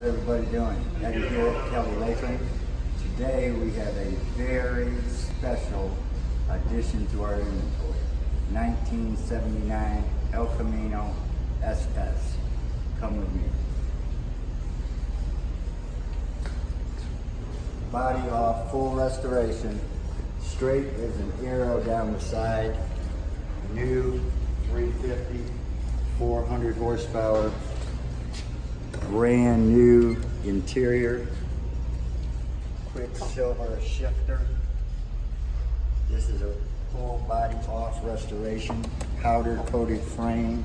How's everybody doing? Eddie here at Kelly Lakeland. Today we have a very special addition to our inventory. 1979 El Camino SS. Come with me. Body off, full restoration. Straight as an arrow down the side. New 350, 400 horsepower. Brand new interior, quicksilver shifter. This is a full body off restoration, powder coated frame,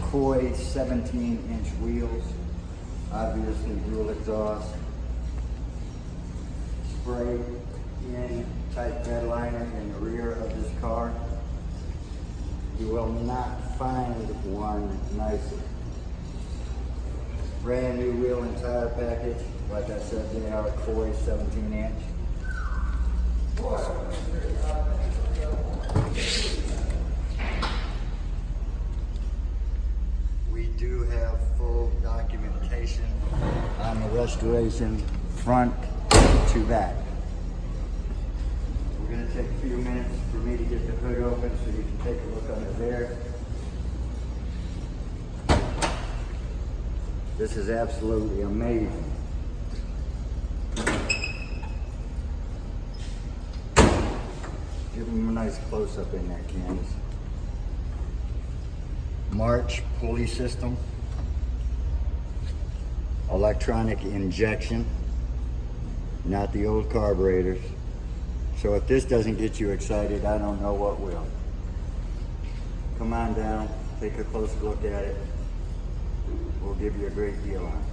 Koi 17-inch wheels, obviously dual exhaust, spray in type bed liner in the rear of this car. You will not find one nicer. Brand new wheel and tire package. Like I said, they are Koi 17-inch. We do have full documentation on the restoration front to back. We're going to take a few minutes for me to get the hood open so you can take a look under there. This is absolutely amazing. Give them a nice close-up in there, Candace. March pulley system. Electronic injection. Not the old carburetors. So if this doesn't get you excited, I don't know what will. Come on down, take a close look at it. We'll give you a great deal on it.